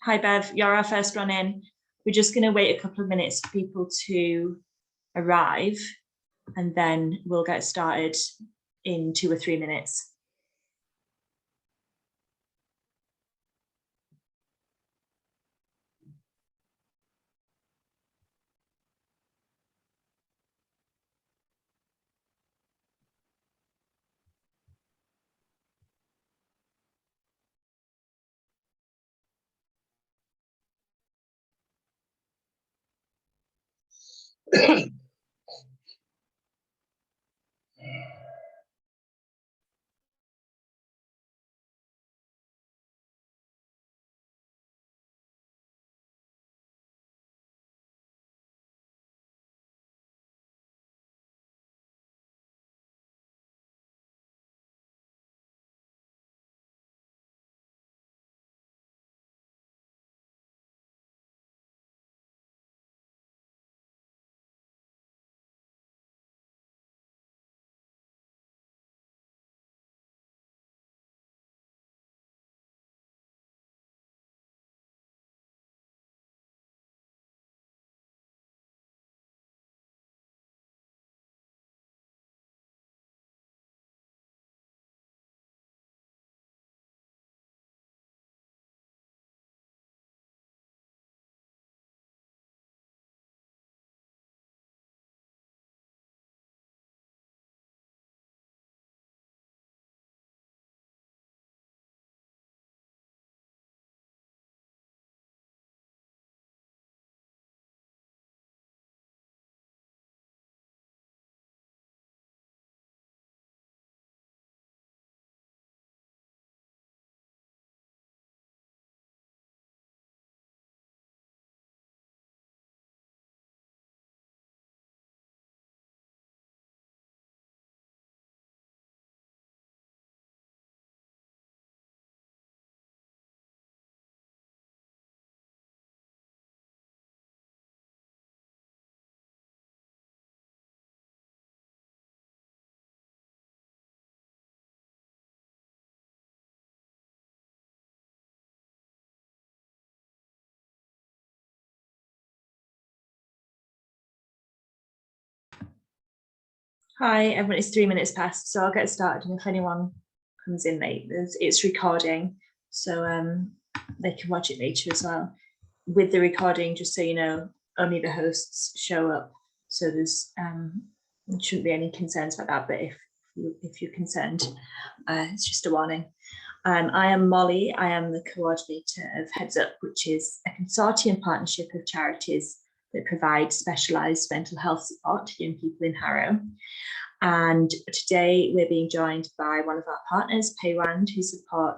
Hi, Bev. You're our first run in. We're just going to wait a couple of minutes for people to arrive, and then we'll get started in 2 or 3 minutes. Hi, everyone. It's 3 minutes past, so I'll get started. And if anyone comes in late, it's recording, so they can watch it later as well. With the recording, just so you know, only the hosts show up, so there shouldn't be any concerns about that. But if you're concerned, it's just a warning. I am Molly. I am the coordinator of HeadsUp, which is a consortium partnership of charities that provide specialised mental health support to young people in Harrow. And today we're being joined by one of our partners, Paiwand, who support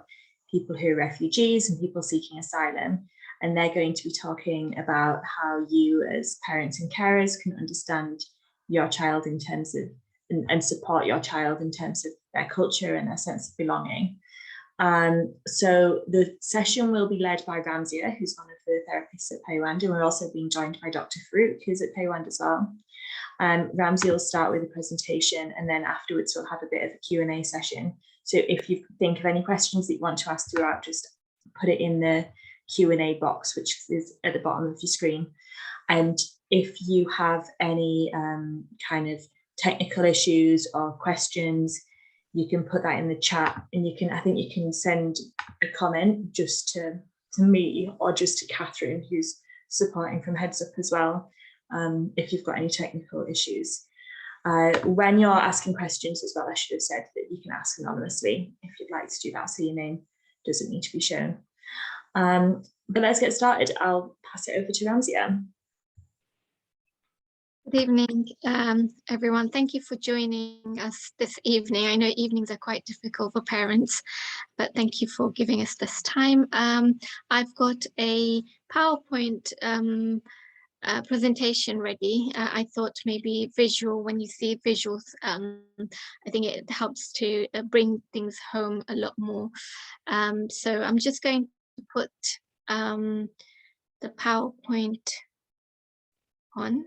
people who are refugees and people seeking asylum. And they're going to be talking about how you as parents and carers can understand your child in terms of, and support your child in terms of their culture and their sense of belonging. So the session will be led by Ramzia, who's one of the therapists at Paiwand, and we're also being joined by Dr. Farouk, who's at Paiwand as well. Ramzia will start with a presentation, and then afterwards we'll have a bit of a Q&A session. So if you think of any questions that you want to ask throughout, just put it in the Q&A box, which is at the bottom of your screen. And if you have any kind of technical issues or questions, you can put that in the chat, and I think you can send a comment just to me or just to Catherine, who's supporting from HeadsUp as well, if you've got any technical issues. When you're asking questions as well, I should have said that you can ask anonymously if you'd like to do that, so your name doesn't need to be shown. But let's get started. I'll pass it over to Ramzia. Good evening, everyone. Thank you for joining us this evening. I know evenings are quite difficult for parents, but thank you for giving us this time. I've got a PowerPoint presentation ready. I thought maybe visual, when you see visuals, I think it helps to bring things home a lot more. So I'm just going to put the PowerPoint on.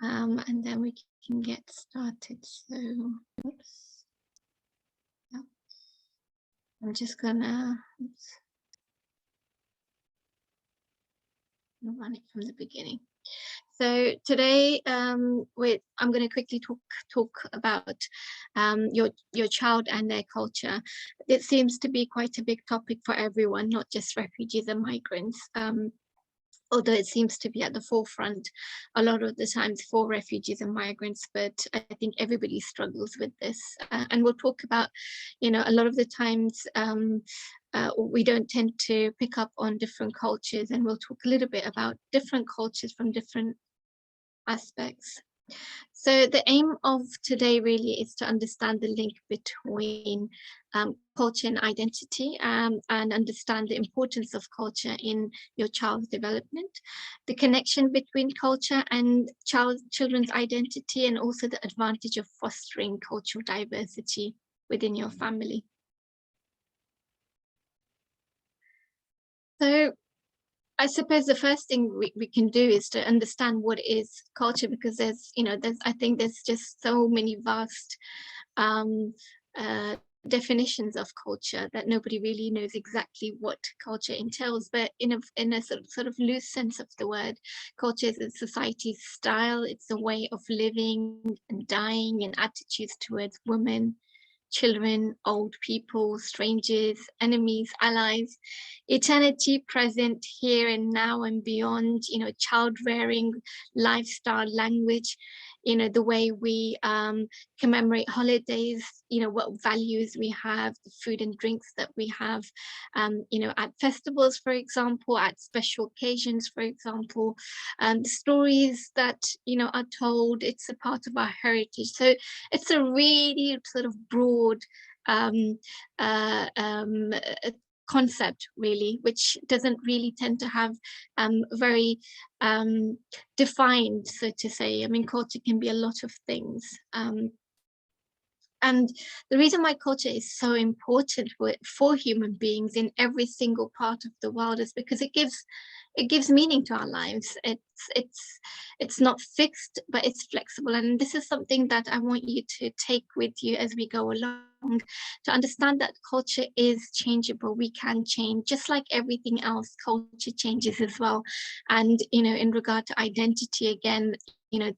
And then we can get started. So, oops. No. I'm just gonna, oops. I'll run it from the beginning. So today, I'm going to quickly talk about your child and their culture. It seems to be quite a big topic for everyone, not just refugees and migrants. Although it seems to be at the forefront a lot of the times for refugees and migrants, but I think everybody struggles with this. And we'll talk about, a lot of the times we don't tend to pick up on different cultures, and we'll talk a little bit about different cultures from different aspects. So the aim of today really is to understand the link between culture and identity, and understand the importance of culture in your child's development, the connection between culture and children's identity, and also the advantage of fostering cultural diversity within your family. So I suppose the first thing we can do is to understand what is culture, because I think there's just so many vast definitions of culture that nobody really knows exactly what culture entails. But in a sort of loose sense of the word, culture is a society's style. It's a way of living and dying, and attitudes towards women, children, old people, strangers, enemies, allies, eternity present here and now and beyond, child rearing, lifestyle, language, the way we commemorate holidays, what values we have, the food and drinks that we have, at festivals, for example, at special occasions, for example, the stories that, are told. It's a part of our heritage. So it's a really sort of broad concept, really, which doesn't really tend to have very defined, so to say. I mean, culture can be a lot of things. And the reason why culture is so important for human beings in every single part of the world is because it gives meaning to our lives. It's not fixed, but it's flexible. And this is something that I want you to take with you as we go along, to understand that culture is changeable. We can change, just like everything else. Culture changes as well. And in regard to identity, again,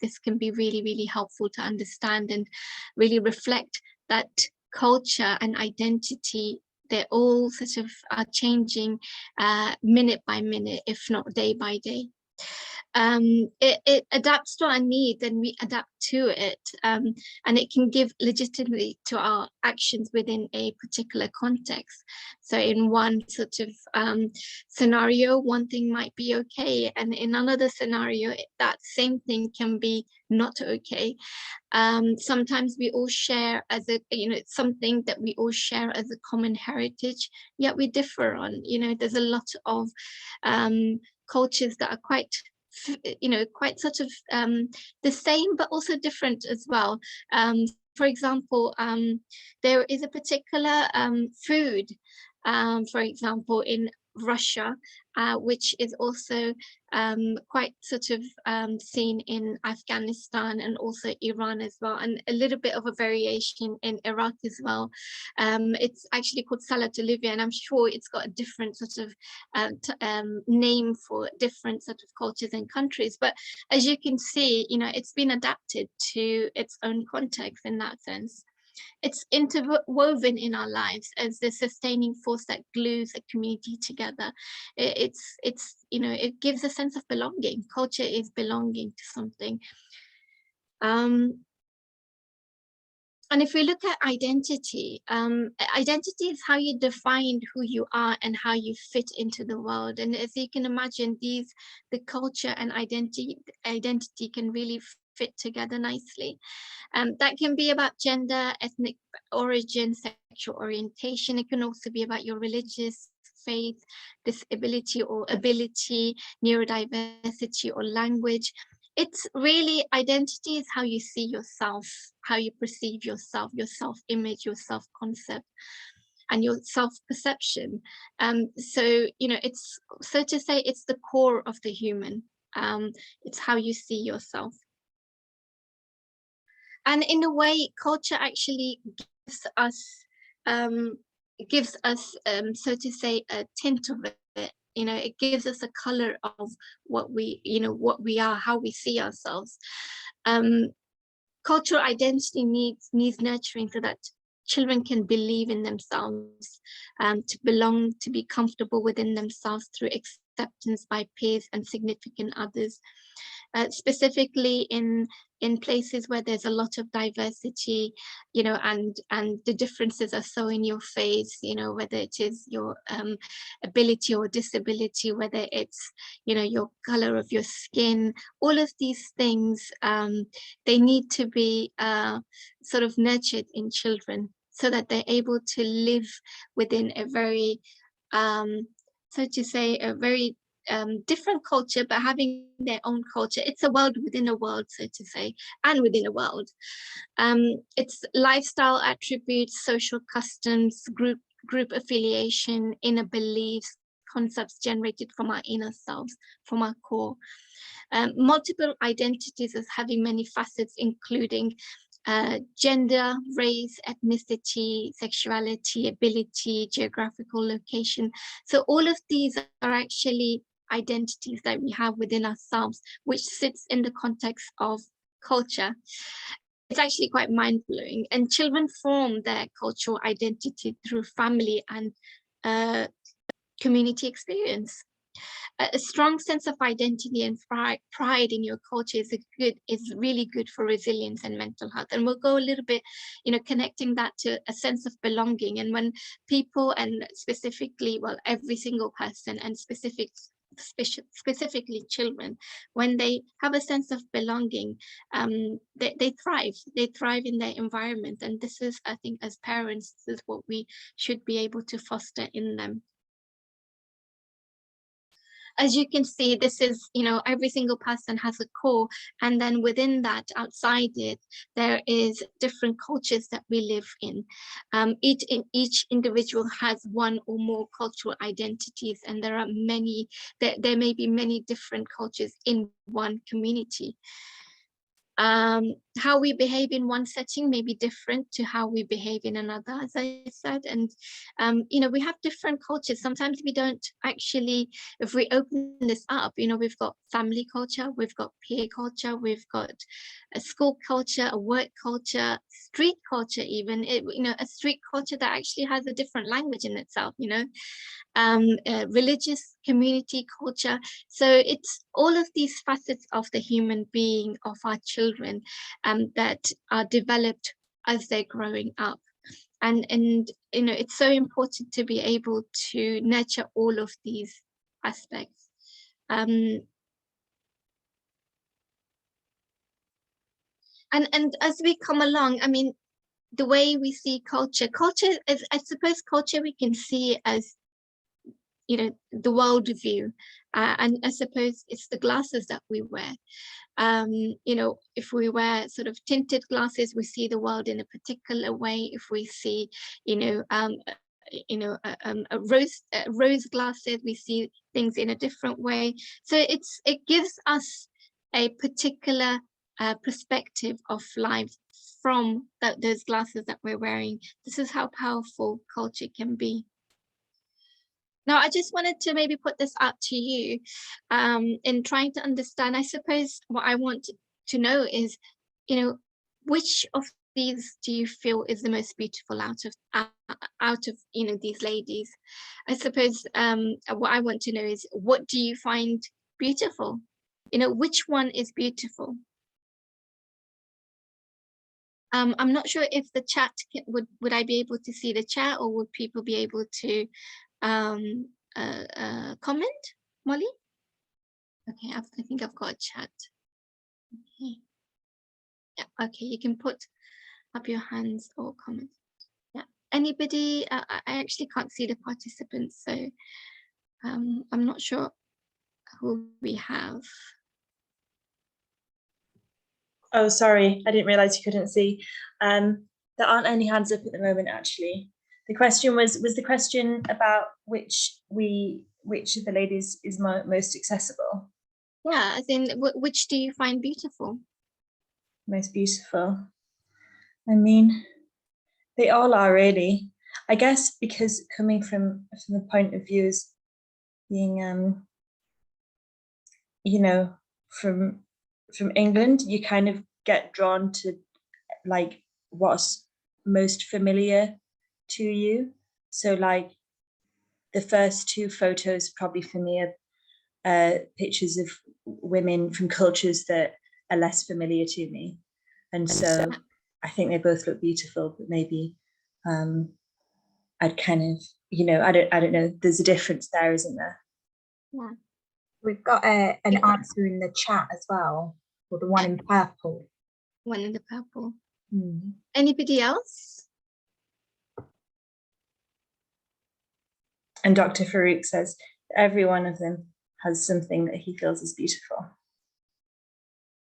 this can be really, really helpful to understand and really reflect that culture and identity, they're all sort of changing minute by minute, if not day by day. It adapts to our needs, and we adapt to it, and it can give legitimacy to our actions within a particular context. So in one sort of scenario, one thing might be okay, and in another scenario, that same thing can be not okay. Sometimes we all share as something that we all share as a common heritage, yet we differ on. There's a lot of cultures that are quite sort of the same, but also different as well. For example, there is a particular food, for example, in Russia, which is also quite sort of seen in Afghanistan and also Iran as well, and a little bit of a variation in Iraq as well. It's actually called salad olivia, and I'm sure it's got a different sort of name for different sort of cultures and countries. But as you can see, it's been adapted to its own context in that sense. It's interwoven in our lives as the sustaining force that glues a community together. It gives a sense of belonging. Culture is belonging to something. And if we look at identity, identity is how you define who you are and how you fit into the world. And as you can imagine, the culture and identity can really fit together nicely. That can be about gender, ethnic origin, sexual orientation. It can also be about your religious faith, disability or ability, neurodiversity or language. It's really, identity is how you see yourself, how you perceive yourself, your self-image, your self-concept, and your self-perception. So, it's, so to say, it's the core of the human. It's how you see yourself. And in a way, culture actually gives us, so to say, a tint of it. it gives us a color of what we are, how we see ourselves. Cultural identity needs nurturing so that children can believe in themselves, to belong, to be comfortable within themselves through acceptance by peers and significant others. Specifically in places where there's a lot of diversity, and the differences are so in your face, whether it is your ability or disability, whether it's, your color of your skin, all of these things, they need to be sort of nurtured in children so that they're able to live within a very, so to say, a very different culture, but having their own culture. It's a world within a world, so to say, and within a world. It's lifestyle attributes, social customs, group affiliation, inner beliefs, concepts generated from our inner selves, from our core. Multiple identities as having many facets, including gender, race, ethnicity, sexuality, ability, geographical location. So all of these are actually identities that we have within ourselves, which sits in the context of culture. It's actually quite mind-blowing. And children form their cultural identity through family and community experience. A strong sense of identity and pride in your culture is really good for resilience and mental health. And we'll go a little bit, connecting that to a sense of belonging. And when people, and specifically, well, every single person, and specifically children, when they have a sense of belonging, they thrive in their environment. And this is, I think, as parents, this is what we should be able to foster in them. As you can see, this is, every single person has a core, and then within that, outside it, there is different cultures that we live in. Each individual has one or more cultural identities, and there are many, there may be many different cultures in one community. How we behave in one setting may be different to how we behave in another, as I said. And we have different cultures. Sometimes we don't actually, if we open this up, we've got family culture, we've got peer culture, we've got a school culture, a work culture, street culture, even a street culture that actually has a different language in itself, religious community culture. So it's all of these facets of the human being, of our children, that are developed as they're growing up. And it's so important to be able to nurture all of these aspects. And as we come along, I mean, the way we see culture is, I suppose, culture we can see as, the world view, and I suppose it's the glasses that we wear. If we wear sort of tinted glasses, we see the world in a particular way. If we see, rose glasses, we see things in a different way. So it gives us a particular perspective of life from those glasses that we're wearing. This is how powerful culture can be. Now, I just wanted to maybe put this out to you, in trying to understand. I suppose what I want to know is, which of these do you feel is the most beautiful out of these ladies? I suppose what I want to know is, what do you find beautiful? Which one is beautiful? I'm not sure if the chat would I be able to see the chat, or would people be able to comment, Molly? Okay, I think I've got a chat. Okay. Yeah, okay, you can put up your hands or comment. Yeah, anybody? I actually can't see the participants, so I'm not sure who we have. Oh, sorry, I didn't realize you couldn't see. There aren't any hands up at the moment, actually. The question was the question about which of the ladies is most accessible? Yeah, as in, which do you find beautiful? Most beautiful. I mean, they all are, really. I guess because coming from the point of view being you know, from England, you kind of get drawn to like what's most familiar to you. So like the first two photos probably for me are pictures of women from cultures that are less familiar to me. And so I think they both look beautiful, but maybe I'd kind of, I don't know, there's a difference there, isn't there? Yeah. We've got an answer in the chat as well, for the one in purple. One in the purple. Mm. Anybody else? And Dr. Farouk says every one of them has something that he feels is beautiful.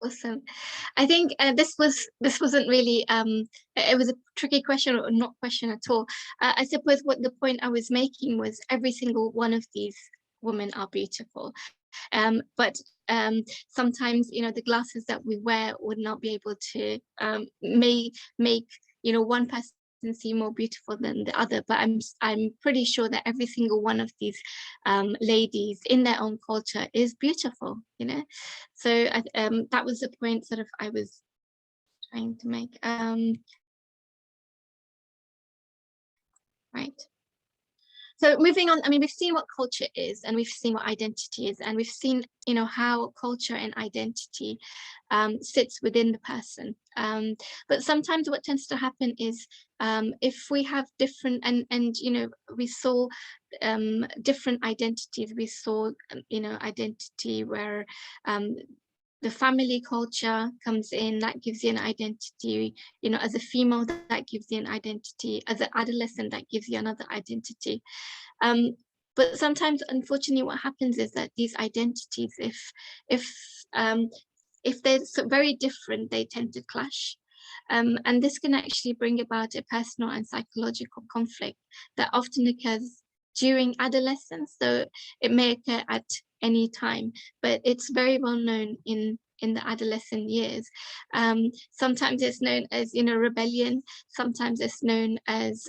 Awesome. I think this wasn't really it was a tricky question, or not question at all. I suppose what the point I was making was every single one of these women are beautiful, but sometimes the glasses that we wear would not be able to make one person seem more beautiful than the other. But I'm pretty sure that every single one of these ladies in their own culture is beautiful, so that was the point sort of I was trying to make. Right. So moving on, I mean, we've seen what culture is, and we've seen what identity is, and we've seen, how culture and identity sits within the person. But sometimes what tends to happen is if we have different, and we saw different identities. We saw, identity where the family culture comes in, that gives you an identity, as a female, that gives you an identity, as an adolescent, that gives you another identity. But sometimes, unfortunately, what happens is that these identities, if they're so very different, they tend to clash. And this can actually bring about a personal and psychological conflict that often occurs during adolescence. So it may occur at any time, but it's very well known in the adolescent years. Sometimes it's known as rebellion, sometimes it's known as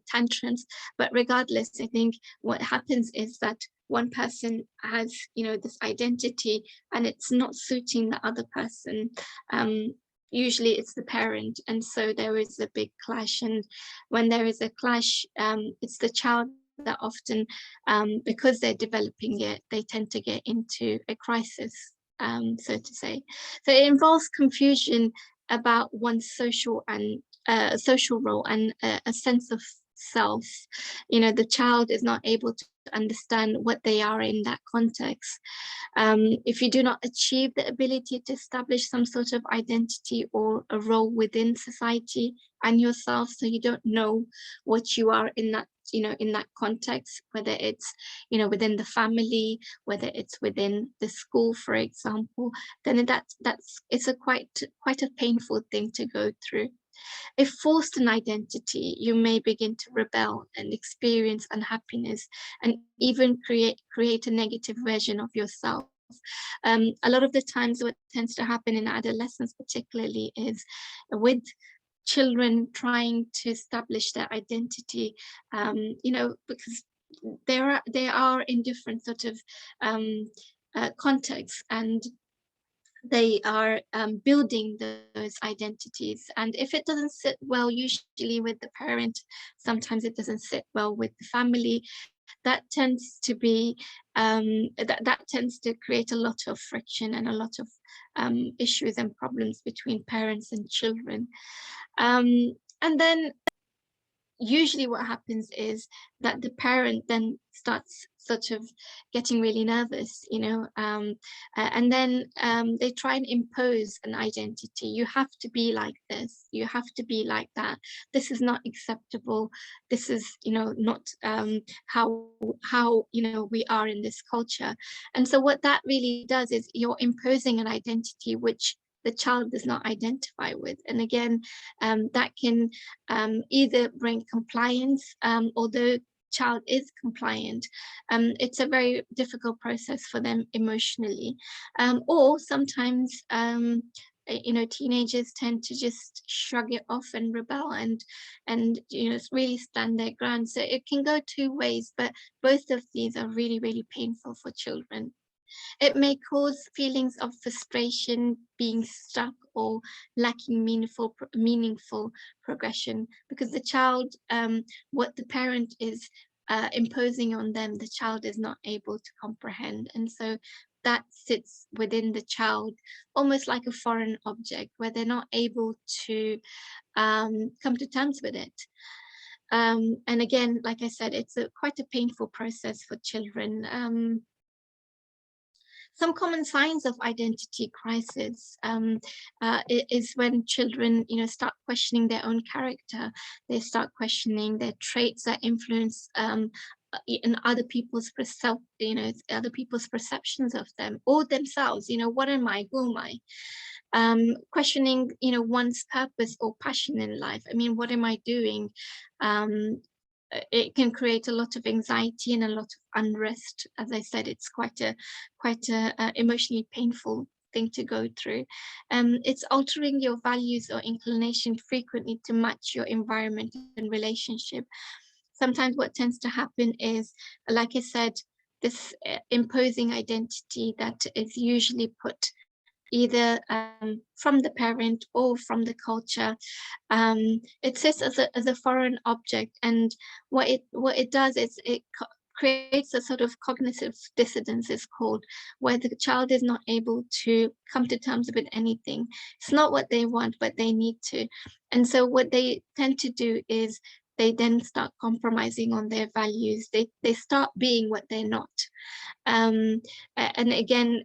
tantrums, but regardless, I think what happens is that one person has this identity and it's not suiting the other person. Usually it's the parent, and so there is a big clash. And when there is a clash, it's the child that often, because they're developing it, they tend to get into a crisis, so to say. So it involves confusion about one's social role and a sense of self. The child is not able to understand what they are in that context. If you do not achieve the ability to establish some sort of identity or a role within society and yourself, so you don't know what you are in that in that context, whether it's within the family, whether it's within the school, for example, then it's a quite a painful thing to go through. If forced an identity, you may begin to rebel and experience unhappiness, and even create a negative version of yourself. A lot of the times what tends to happen in adolescence particularly is with children trying to establish their identity, because they are in different sort of contexts, and they are building those identities. And if it doesn't sit well, usually with the parent, sometimes it doesn't sit well with the family, that tends to be that tends to create a lot of friction and a lot of issues and problems between parents and children. And then usually what happens is that the parent then starts sort of getting really nervous, and then they try and impose an identity. You have to be like this, you have to be like that, this is not acceptable, this is not how we are in this culture. And so what that really does is you're imposing an identity which the child does not identify with. And again, that can either bring compliance, although child is compliant, it's a very difficult process for them emotionally, or sometimes teenagers tend to just shrug it off and rebel and really stand their ground. So it can go two ways, but both of these are really, really painful for children. It may cause feelings of frustration, being stuck, or lacking meaningful progression, because the child, what the parent is imposing on them, the child is not able to comprehend. And so that sits within the child almost like a foreign object, where they're not able to come to terms with it. And again, like I said, it's quite a painful process for children. Some common signs of identity crisis is when children, start questioning their own character. They start questioning their traits that influence in other people's other people's perceptions of them or themselves. What am I? Who am I? Questioning, one's purpose or passion in life. I mean, what am I doing? It can create a lot of anxiety and a lot of unrest. As I said, it's quite a emotionally painful thing to go through. It's altering your values or inclination frequently to match your environment and relationship. Sometimes what tends to happen is, like I said, this imposing identity that is usually put either from the parent or from the culture. It sits as a foreign object, and what it does is it creates a sort of cognitive dissonance, is called, where the child is not able to come to terms with anything. It's not what they want, but they need to. And so what they tend to do is they then start compromising on their values. They start being what they're not. And again,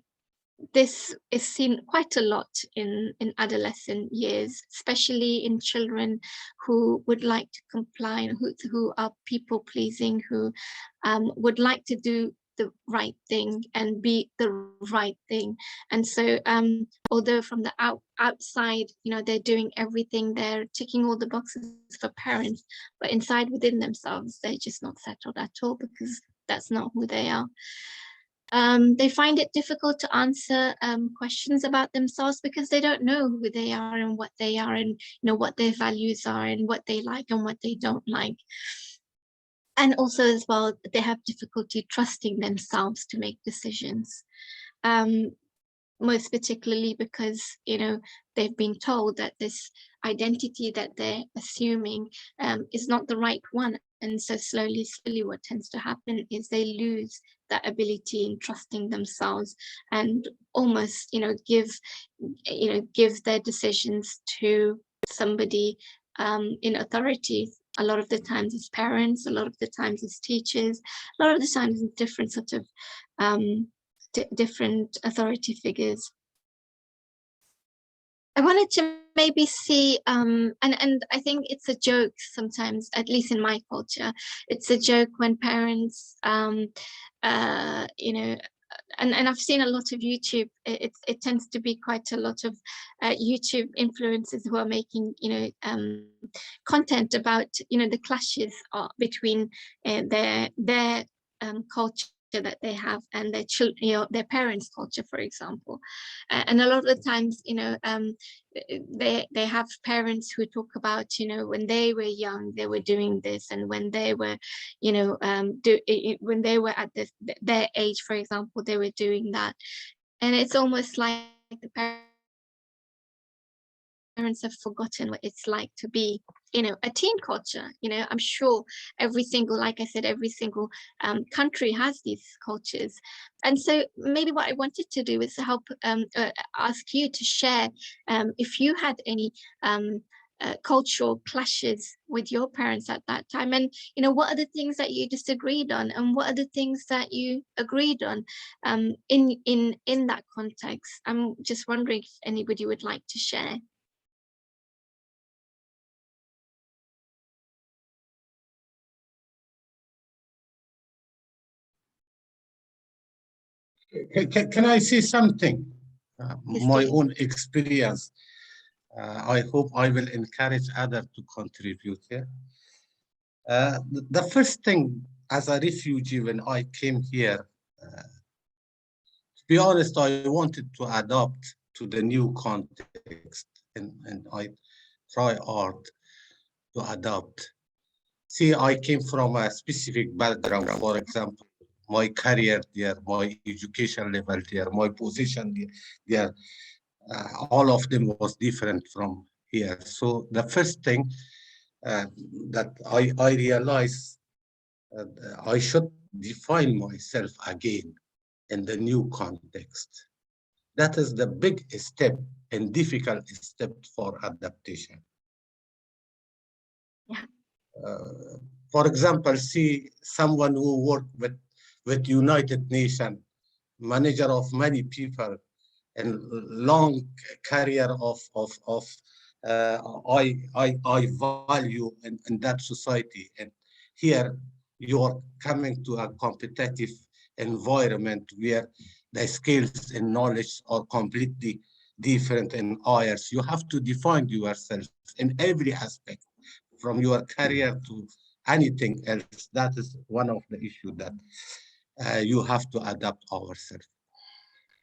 this is seen quite a lot in adolescent years, especially in children who would like to comply, who are people pleasing, who would like to do the right thing and be the right thing. And so although from the outside, they're doing everything, they're ticking all the boxes for parents, but inside within themselves, they're just not settled at all, because that's not who they are. They find it difficult to answer questions about themselves, because they don't know who they are and what they are, and what their values are and what they like and what they don't like. And also as well, they have difficulty trusting themselves to make decisions. Most particularly because, they've been told that this identity that they're assuming is not the right one. And so slowly, what tends to happen is they lose that ability in trusting themselves, and almost, give their decisions to somebody in authority. A lot of the times it's parents, a lot of the times it's teachers, a lot of the times it's different sort of different authority figures. I wanted to maybe see, and I think it's a joke sometimes, at least in my culture, it's a joke when parents, and I've seen a lot of YouTube, it tends to be quite a lot of YouTube influencers who are making, content about, the clashes between their culture that they have and their children, their parents' culture, for example. And a lot of the times, they have parents who talk about, when they were young, they were doing this, and when they were, when they were at their age, for example, they were doing that. And it's almost like the parents have forgotten what it's like to be, a teen culture. I'm sure every single, like I said, every single country has these cultures. And so maybe what I wanted to do is help ask you to share if you had any cultural clashes with your parents at that time, and what are the things that you disagreed on, and what are the things that you agreed on in that context. I'm just wondering if anybody would like to share. Can I say something? Yes, My please. own experience. I hope I will encourage others to contribute here. The first thing, as a refugee, when I came here, to be honest, I wanted to adopt to the new context, and I try hard to adapt. See, I came from a specific background, for example, my career there, my education level there, my position there, all of them was different from here. So the first thing that I realized, I should define myself again in the new context. That is the big step and difficult step for adaptation. Yeah. For example, see someone who worked with United Nations, manager of many people, and long career of I value in that society. And here you are coming to a competitive environment where the skills and knowledge are completely different in ours. You have to define yourself in every aspect, from your career to anything else. That is one of the issues that you have to adapt ourselves.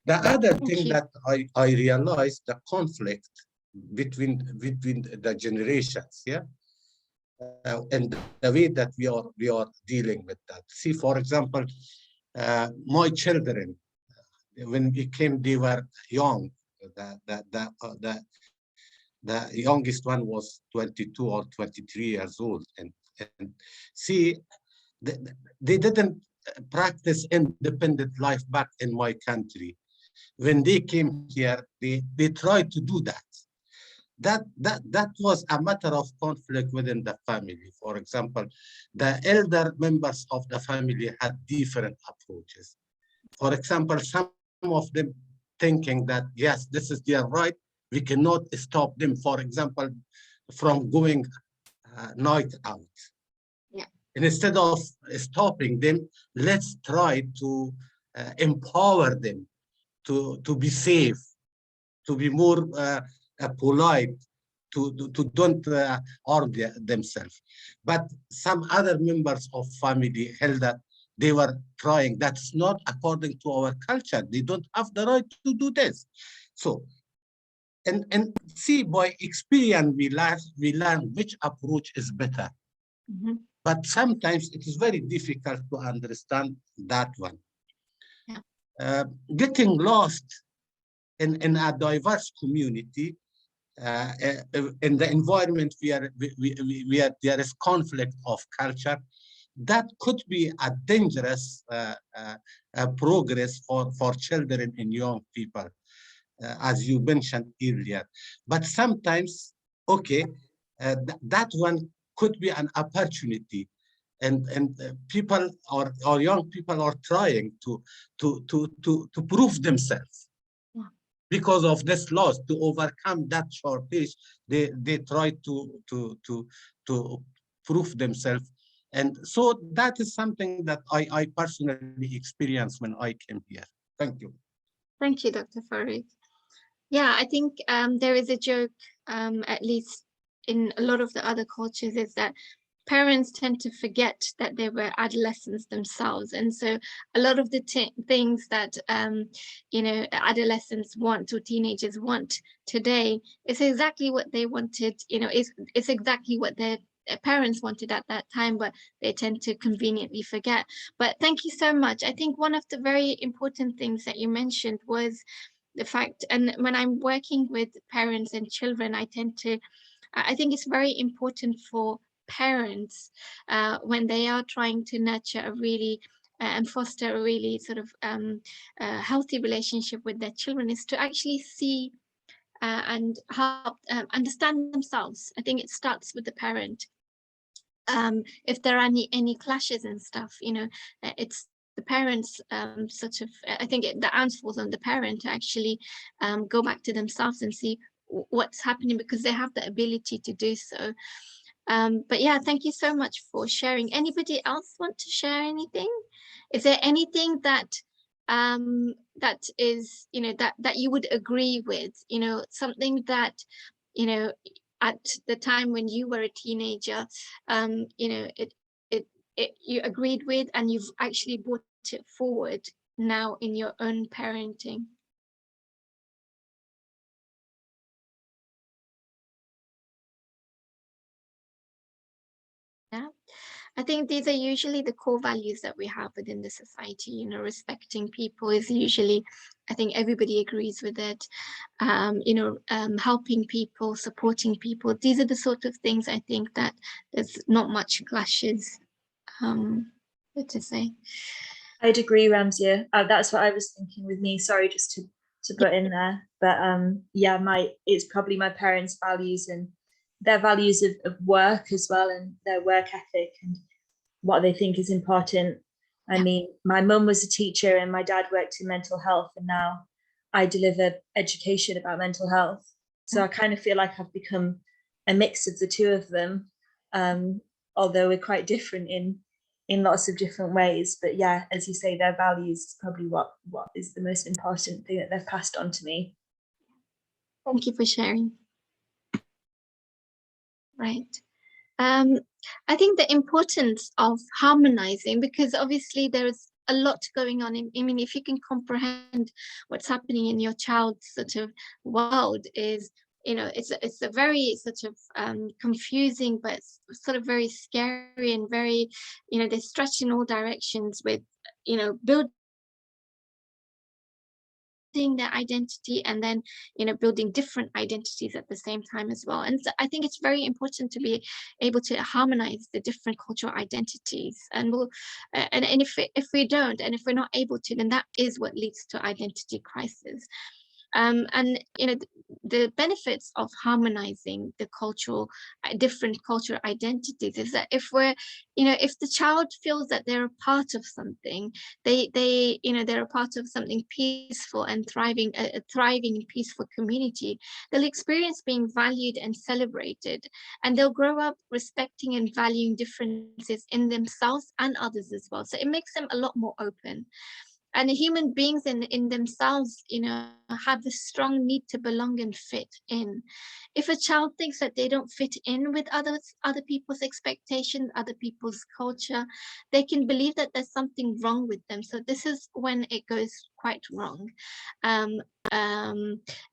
The other thing that I realized, the conflict between the generations, yeah, and the way that we are dealing with that. See, for example, my children, when we came, they were young. The youngest one was 22 or 23 years old, and see, they, they didn't practice independent life back in my country. When they came here, they tried to do that. That was a matter of conflict within the family. For example, the elder members of the family had different approaches. For example, some of them thinking that, yes, this is their right, we cannot stop them, for example, from going night out. Yeah. And instead of stopping them, let's try to empower them to be safe, to be more polite, to don't harm themselves. But some other members of family held that they were trying. That's not according to our culture. They don't have the right to do this. So, and see, by experience, we learn which approach is better. Mm-hmm. But sometimes it is very difficult to understand that one. Yeah. Getting lost in a diverse community, in the environment where there is conflict of culture, that could be a dangerous progress for children and young people, as you mentioned earlier. But sometimes, okay, that one could be an opportunity, and people or young people are trying to prove themselves. Because of this loss, to overcome that shortage, they try to prove themselves. And so that is something that I personally experienced when I came here. Thank you. Thank you, Dr. Farid. Yeah, I think there is a joke, at least in a lot of the other cultures, is that parents tend to forget that they were adolescents themselves. And so a lot of the things that, adolescents want or teenagers want today is exactly what they wanted, it's exactly what their parents wanted at that time, but they tend to conveniently forget. But thank you so much. I think one of the very important things that you mentioned was the fact, and when I'm working with parents and children, I think it's very important for parents when they are trying to nurture a really and foster a really sort of healthy relationship with their children, is to actually see and help understand themselves. I think it starts with the parent. If there are any clashes and stuff, it's the parents sort of, I think the answer falls on the parent to actually go back to themselves and see what's happening, because they have the ability to do so. But yeah, thank you so much for sharing. Anybody else want to share anything? Is there anything that that is, that you would agree with, something that, at the time when you were a teenager, you agreed with, and you've actually brought it forward now in your own parenting? I think these are usually the core values that we have within the society. You know, respecting people is usually, I think everybody agrees with it. You know, helping people, supporting people. These are the sort of things I think that there's not much clashes. What to say? I'd agree, Ramsia. That's what I was thinking with me. Sorry, just to put in there, but yeah, it's probably my parents' values and their values of work as well, and their work ethic and what they think is important. I mean, my mum was a teacher and my dad worked in mental health, and now I deliver education about mental health. So I kind of feel like I've become a mix of the two of them, although we're quite different in lots of different ways. But yeah, as you say, their values is probably what is the most important thing that they've passed on to me. Thank you for sharing. Right. I think the importance of harmonizing, because obviously there's a lot going on. I mean, if you can comprehend what's happening in your child's sort of world, is, you know, it's a very sort of confusing, but sort of very scary and very, you know, they stretch in all directions with, you know, building their identity and then, you know, building different identities at the same time as well. And so I think it's very important to be able to harmonize the different cultural identities. And we'll and if we don't, and if we're not able to, then that is what leads to identity crisis. And you know, the benefits of harmonizing the different cultural identities is that if we're, you know, if the child feels that they're a part of something, they you know, they're a part of something peaceful and thriving, a thriving and peaceful community, they'll experience being valued and celebrated, and they'll grow up respecting and valuing differences in themselves and others as well. So it makes them a lot more open. And human beings in themselves, you know, have a strong need to belong and fit in. If a child thinks that they don't fit in with other people's expectations, other people's culture, they can believe that there's something wrong with them. So this is when it goes quite wrong.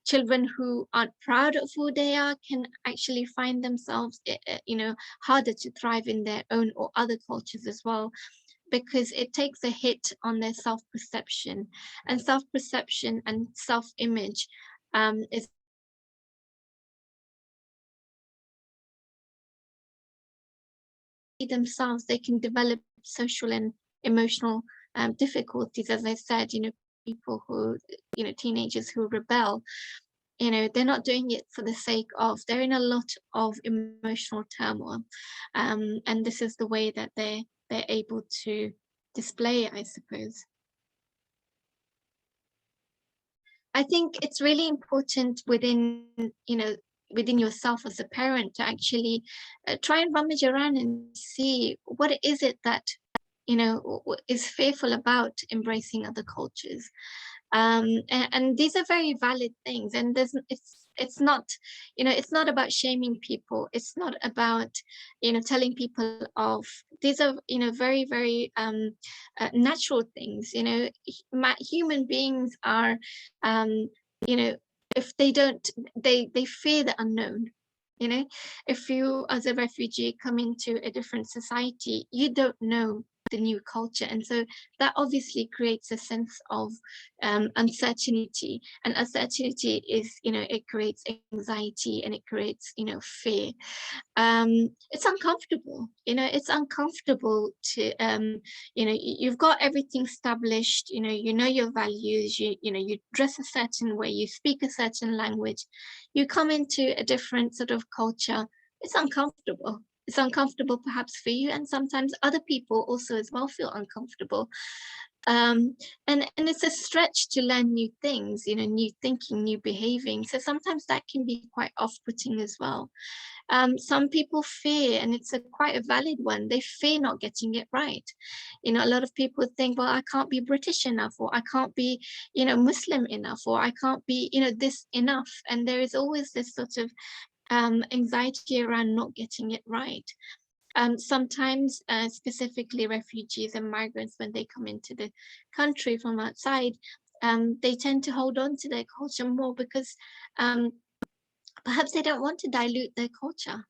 Children who aren't proud of who they are can actually find themselves, you know, harder to thrive in their own or other cultures as well, because it takes a hit on their self-perception, and self-perception and self-image is themselves. They can develop social and emotional difficulties. As I said, you know, people who, you know, teenagers who rebel, you know, they're not doing it for the sake of, they're in a lot of emotional turmoil, and this is the way that they're able to display it, I suppose. I think it's really important within, you know, within yourself as a parent to actually try and rummage around and see what is it that, you know, is fearful about embracing other cultures. And these are very valid things, and it's not, you know, it's not about shaming people. It's not about, you know, telling people off. These are, you know, very, very natural things. You know, human beings are, you know, if they don't, they fear the unknown. You know, if you as a refugee come into a different society, you don't know the new culture, and so that obviously creates a sense of uncertainty, and uncertainty is, you know, it creates anxiety and it creates, you know, fear. It's uncomfortable, you know, it's uncomfortable to you know, you've got everything established, you know your values, you know, you dress a certain way, you speak a certain language, you come into a different sort of culture. It's uncomfortable. It's uncomfortable perhaps for you, and sometimes other people also as well feel uncomfortable. And it's a stretch to learn new things, you know, new thinking, new behaving. So sometimes that can be quite off-putting as well. Some people fear, and it's quite a valid one, they fear not getting it right. You know, a lot of people think, well, I can't be British enough, or I can't be, you know, Muslim enough, or I can't be, you know, this enough. And there is always this sort of anxiety around not getting it right. Sometimes, specifically refugees and migrants, when they come into the country from outside, they tend to hold on to their culture more because perhaps they don't want to dilute their culture.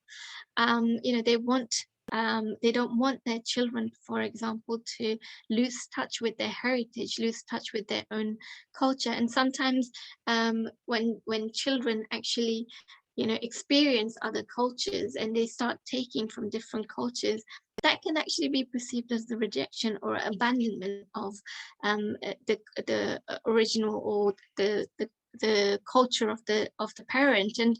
You know, they want They don't want their children, for example, to lose touch with their heritage, lose touch with their own culture. And sometimes when children actually, you know, experience other cultures and they start taking from different cultures, that can actually be perceived as the rejection or abandonment of the original or the culture of the parent. And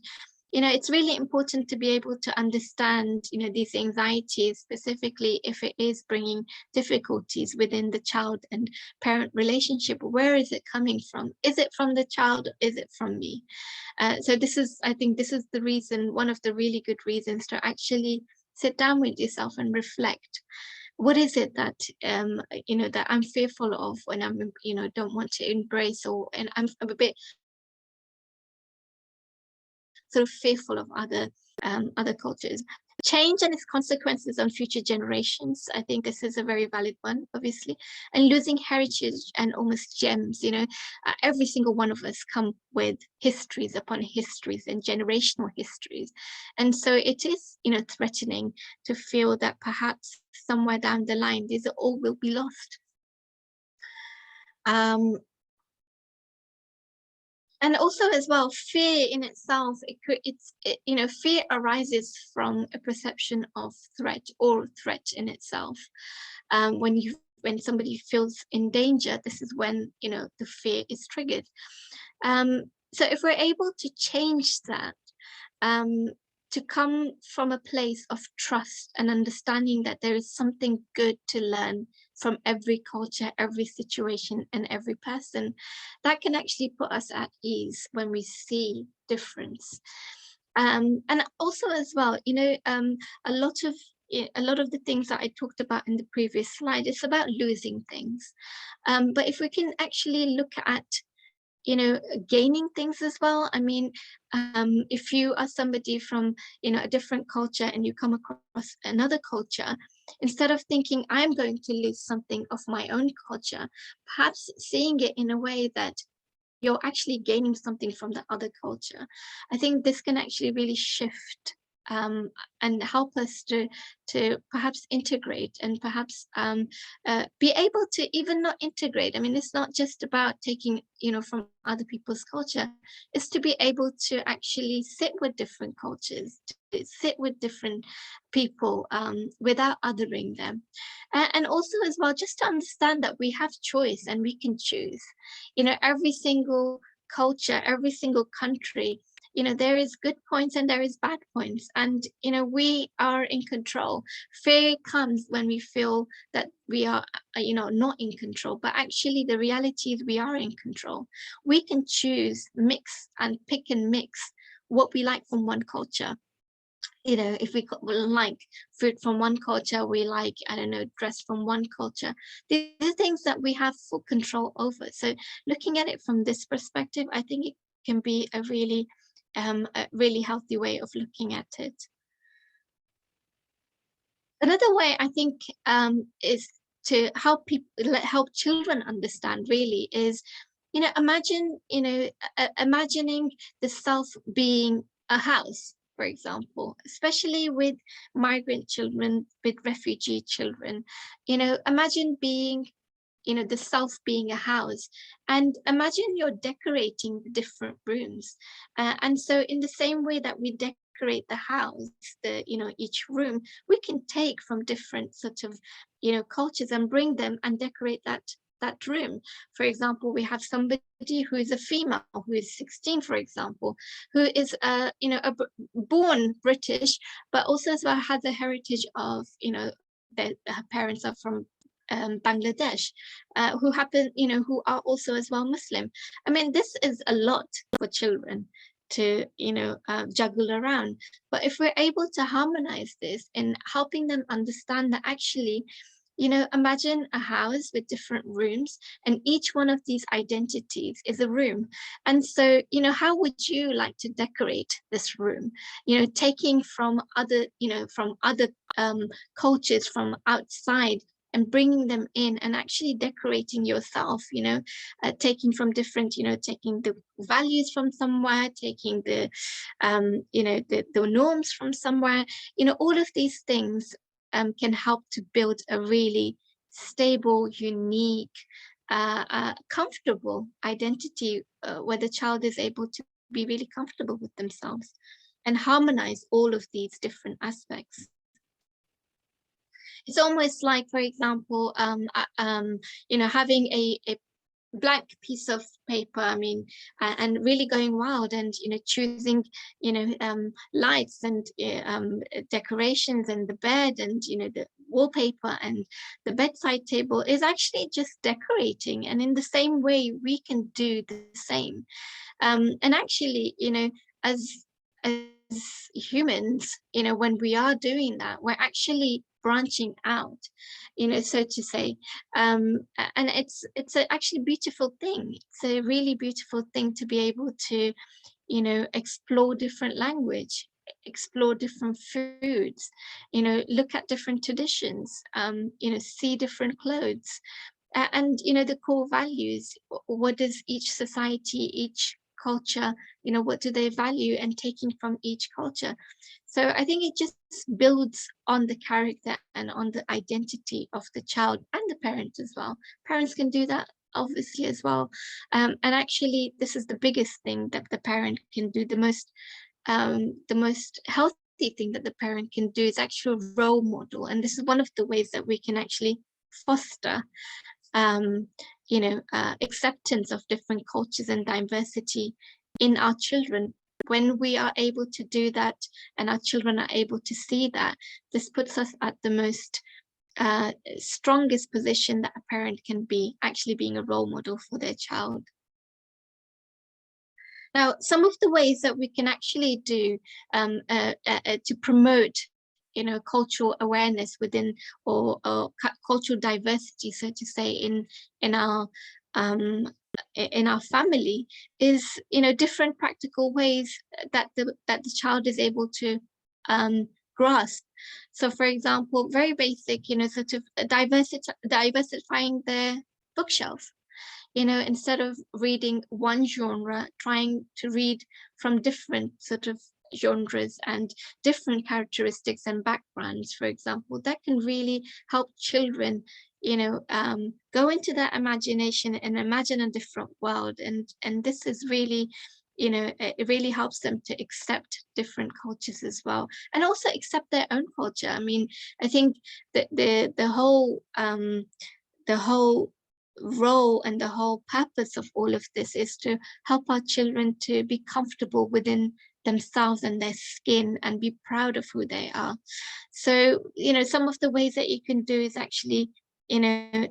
you know, it's really important to be able to understand, you know, these anxieties, specifically if it is bringing difficulties within the child and parent relationship. Where is it coming from? Is it from the child? Or is it from me? So this is, I think this is the reason, one of the really good reasons to actually sit down with yourself and reflect. What is it that you know, that I'm fearful of when I'm, you know, don't want to embrace, or and I'm a bit sort of fearful of other cultures. Change and its consequences on future generations. I think this is a very valid one, obviously. And losing heritage and almost gems, you know, every single one of us come with histories upon histories and generational histories. And so it is, you know, threatening to feel that perhaps somewhere down the line, these all will be lost. And also as well, fear in itself, you know, fear arises from a perception of threat or threat in itself. When somebody feels in danger, this is when, you know, the fear is triggered. So if we're able to change that, to come from a place of trust and understanding that there is something good to learn from every culture, every situation, and every person, that can actually put us at ease when we see difference. And also as well, you know, a lot of the things that I talked about in the previous slide, it's about losing things. But if we can actually look at, you know, gaining things as well. I mean, if you are somebody from, you know, a different culture and you come across another culture, instead of thinking I'm going to lose something of my own culture, perhaps seeing it in a way that you're actually gaining something from the other culture. I think this can actually really shift and help us to perhaps integrate and perhaps be able to even not integrate. I mean, it's not just about taking, you know, from other people's culture. It's to be able to actually sit with different cultures, to sit with different people without othering them. And also as well, just to understand that we have choice and we can choose. You know, every single culture, every single country, you know, there is good points and there is bad points, and you know, we are in control. Fear comes when we feel that we are, you know, not in control, but actually the reality is we are in control. We can choose, mix and pick and mix what we like from one culture. You know, if we like food from one culture, we like, I don't know, dress from one culture. These are things that we have full control over. So looking at it from this perspective, I think it can be a really healthy way of looking at it. Another way I think is to help children understand really is, you know, imagine, you know, imagining the self being a house, for example, especially with migrant children, with refugee children. You know, imagine being, you know, the self being a house, and imagine you're decorating the different rooms. And so in the same way that we decorate the house, you know, each room, we can take from different sort of, you know, cultures and bring them and decorate that room. For example, we have somebody who is a female, who is 16, for example, who is you know, born British, but also as well has a heritage of, you know, that her parents are from Bangladesh, who happen, you know, who are also as well Muslim. I mean, this is a lot for children to, you know, juggle around. But if we're able to harmonize this in helping them understand that actually, you know, imagine a house with different rooms, and each one of these identities is a room. And so, you know, how would you like to decorate this room? You know, taking from other, you know, from other cultures from outside and bringing them in and actually decorating yourself, you know, taking from different, you know, taking the values from somewhere, taking the, you know, the norms from somewhere, you know, all of these things can help to build a really stable, unique, comfortable identity, where the child is able to be really comfortable with themselves and harmonize all of these different aspects. It's almost like, for example, having a blank piece of paper, I mean, and really going wild and, choosing, lights and decorations and the bed and, the wallpaper and the bedside table is actually just decorating. And in the same way, we can do the same. And actually, as humans, when we are doing that, we're actually branching out, so to say, and it's actually a beautiful thing. It's a really beautiful thing to be able to, explore different language, explore different foods, look at different traditions, see different clothes, and the core values. What does each society, each culture, what do they value, and taking from each culture. So I think it just builds on the character and on the identity of the child and the parent as well. Parents can do that obviously as well, and actually this is the biggest thing that the parent can do. The most healthy thing that the parent can do is actual role model, and this is one of the ways that we can actually foster acceptance of different cultures and diversity in our children. When we are able to do that and our children are able to see that, this puts us at the most strongest position that a parent can be, actually being a role model for their child. Now, some of the ways that we can actually do to promote cultural awareness within, or cultural diversity, so to say, in our family is, different practical ways that the child is able to grasp. So, for example, very basic, sort of diversifying their bookshelf. Instead of reading one genre, trying to read from different sort of genres and different characteristics and backgrounds, for example, that can really help children, go into their imagination and imagine a different world. And this is really, it really helps them to accept different cultures as well, and also accept their own culture. I mean, I think that the whole role and the whole purpose of all of this is to help our children to be comfortable within themselves and their skin and be proud of who they are. So, some of the ways that you can do is actually,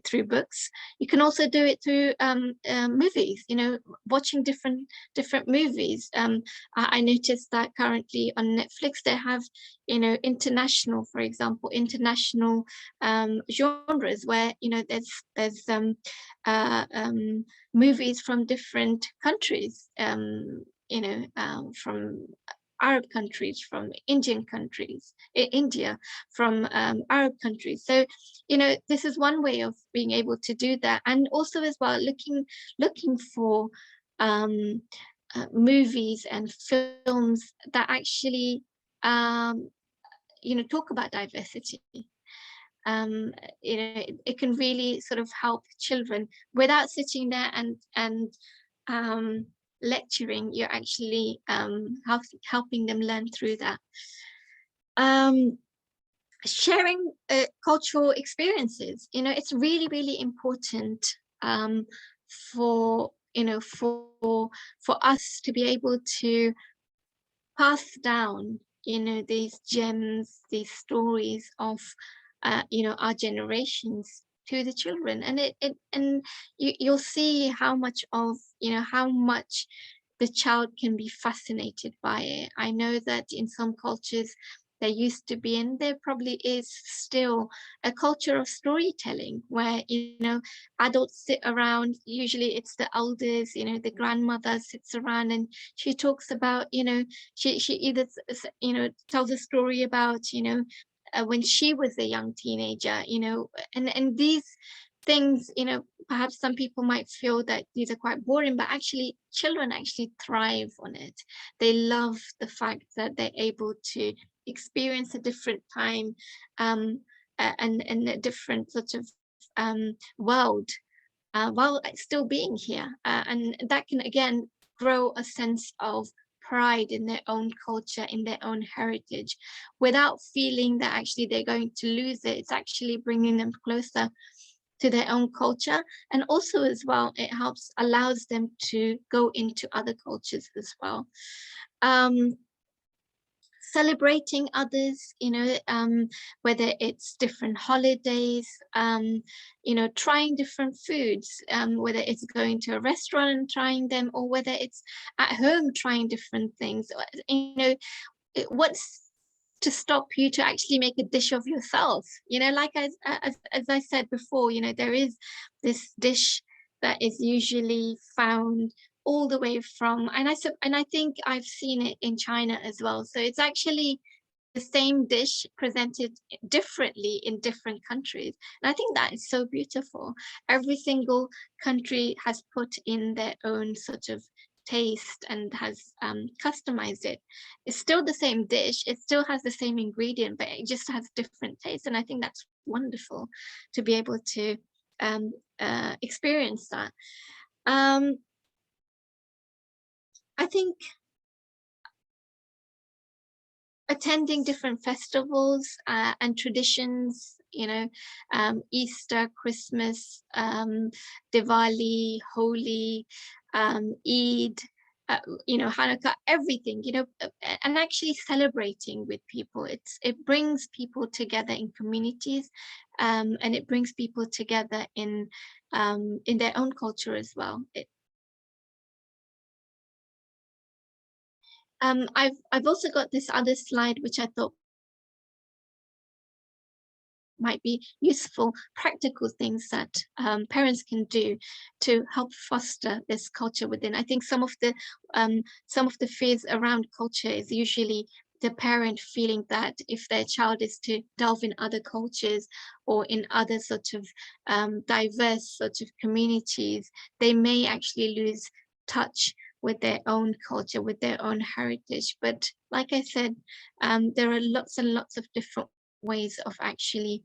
through books. You can also do it through movies, watching different movies. I noticed that currently on Netflix they have, international, for example, international genres where, there's movies from different countries, from Arab countries, from Indian countries, India, from Arab countries. So, this is one way of being able to do that. And also as well, looking for movies and films that actually, talk about diversity. It can really sort of help children without sitting there and lecturing. You're actually helping them learn through that. Sharing cultural experiences, it's really, really important for us to be able to pass down, these gems, these stories of our generations to the children. And you'll see how much the child can be fascinated by it. I know that in some cultures there used to be, and there probably is still, a culture of storytelling where, adults sit around. Usually it's the elders, the grandmother sits around and she talks about, she either, tells a story about, when she was a young teenager, and these things, perhaps some people might feel that these are quite boring, but actually children actually thrive on it. They love the fact that they're able to, experience a different time and a different sort of world while still being here. And that can again grow a sense of pride in their own culture, in their own heritage, without feeling that actually they're going to lose it. It's actually bringing them closer to their own culture. And also as well, it allows them to go into other cultures as well. Celebrating others, whether it's different holidays, trying different foods, whether it's going to a restaurant and trying them, or whether it's at home trying different things. What's to stop you to actually make a dish of yourself? Like as I said before, there is this dish that is usually found all the way from, and I think I've seen it in China as well. So it's actually the same dish presented differently in different countries. And I think that is so beautiful. Every single country has put in their own sort of taste and has customized it. It's still the same dish, it still has the same ingredient, but it just has different taste. And I think that's wonderful to be able to experience that. I think attending different festivals and traditions, Easter, Christmas, Diwali, Holi, Eid, Hanukkah, everything, and actually celebrating with people. It brings people together in communities, and it brings people together in their own culture as well. I've also got this other slide, which I thought might be useful, practical things that parents can do to help foster this culture within. I think some of the fears around culture is usually the parent feeling that if their child is to delve in other cultures or in other sort of diverse sort of communities, they may actually lose touch with their own culture, with their own heritage. But like I said, there are lots and lots of different ways of actually,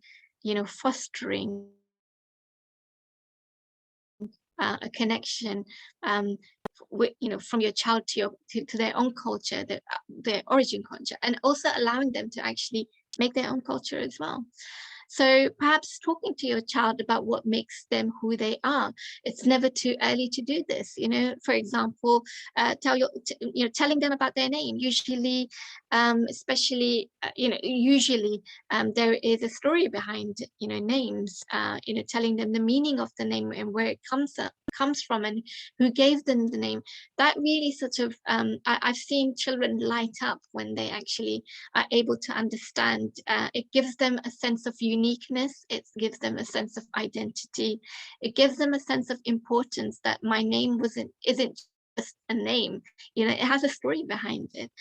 fostering a connection with, from your child to their own culture, their origin culture, and also allowing them to actually make their own culture as well. So perhaps talking to your child about what makes them who they are. It's never too early to do this. For example, telling them about their name. Usually, especially, usually there is a story behind, names. Telling them the meaning of the name and where it comes from and who gave them the name. That really sort of, I've seen children light up when they actually are able to understand. It gives them a sense of uniqueness. It gives them a sense of identity. It gives them a sense of importance, that my name isn't just a name. It has a story behind it.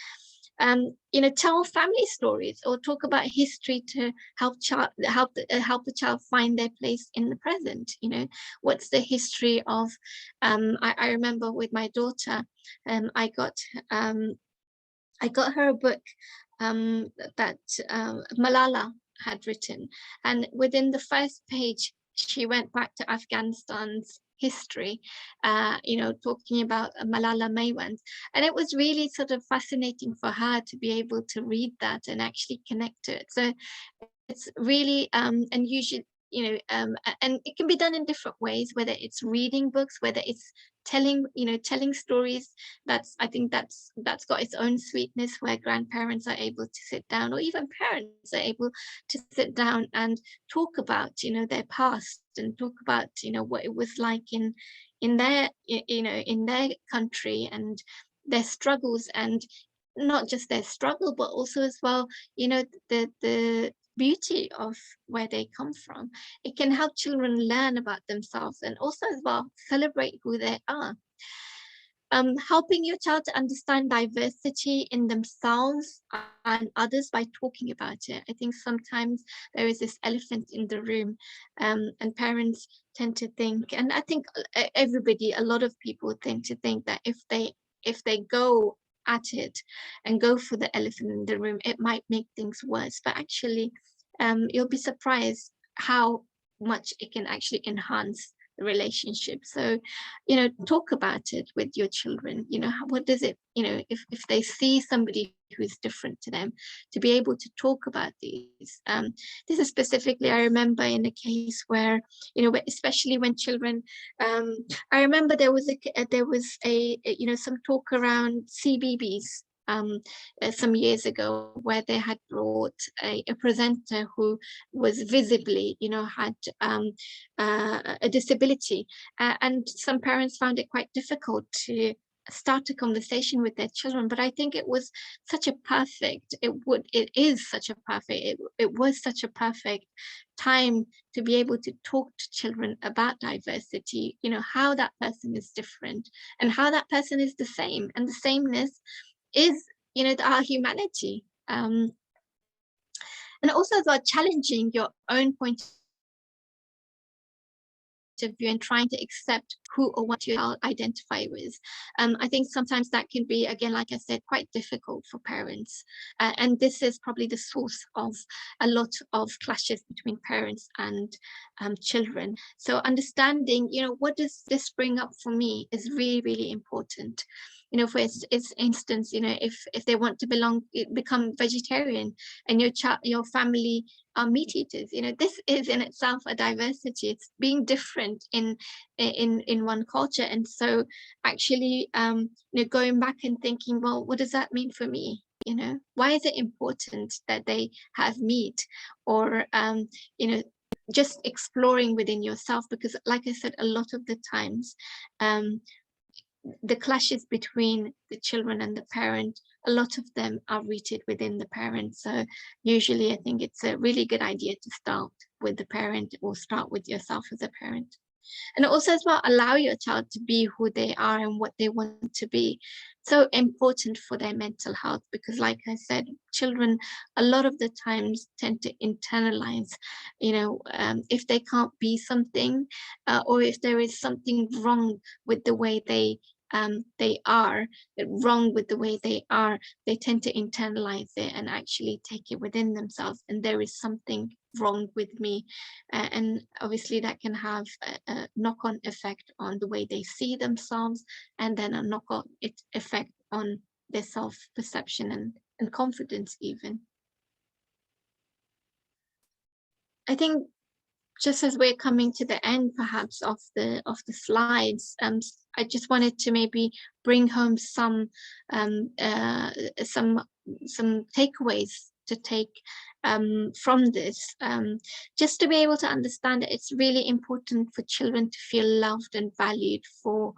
Tell family stories or talk about history to help the child find their place in the present. What's the history of, I remember with my daughter, I got her a book that Malala had written, and within the first page she went back to Afghanistan's history, talking about Malala Paiwand, and it was really sort of fascinating for her to be able to read that and actually connect to it. So it's really and usually, and it can be done in different ways, whether it's reading books, whether it's telling stories. I think that's got its own sweetness, where grandparents are able to sit down, or even parents are able to sit down and talk about their past, and talk about what it was like in their in their country, and their struggles, and not just their struggle, but also as well the beauty of where they come from. It can help children learn about themselves, and also as well celebrate who they are. Helping your child to understand diversity in themselves and others by talking about it. I think sometimes there is this elephant in the room, and parents tend to think, and I think a lot of people tend to think that if they go at it and go for the elephant in the room, it might make things worse. But actually, you'll be surprised how much it can actually enhance the relationship. So, you know, talk about it with your children. You know, what does it, you know, if they see somebody who's different to them, to be able to talk about these. This is specifically, I remember in a case where, you know, especially when children, I remember there was a you know, some talk around CBBS some years ago, where they had brought a presenter who was visibly, you know, had a disability, and some parents found it quite difficult to start a conversation with their children. But I think it was such a perfect, it was such a perfect time to be able to talk to children about diversity, you know, how that person is different and how that person is the same, and the sameness is, you know, our humanity. And also about challenging your own point of view and trying to accept who or what you identify with. I think sometimes that can be, again, like I said, quite difficult for parents. And this is probably the source of a lot of clashes between parents and children. So understanding, you know, what does this bring up for me is really, really important. You know, for instance, you know, if they want to become vegetarian, and your family are meat eaters, you know, this is in itself a diversity. It's being different in one culture. And so actually, you know, going back and thinking, well, what does that mean for me? You know, why is it important that they have meat? Or you know, just exploring within yourself, because like I said, a lot of the times the clashes between the children and the parent, a lot of them are rooted within the parent. So usually I think it's a really good idea to start with the parent, or start with yourself as a parent. And also as well, allow your child to be who they are and what they want to be. So important for their mental health, because like I said, children a lot of the times tend to internalize, you know, if they can't be something, or if there is something wrong with the way they are, they tend to internalize it and actually take it within themselves, and there is something wrong with me. And obviously that can have a knock-on effect on the way they see themselves, and then a knock-on effect on their self-perception and confidence even. I think just as we're coming to the end perhaps of the slides, I just wanted to maybe bring home some takeaways to take from this, just to be able to understand that it's really important for children to feel loved and valued for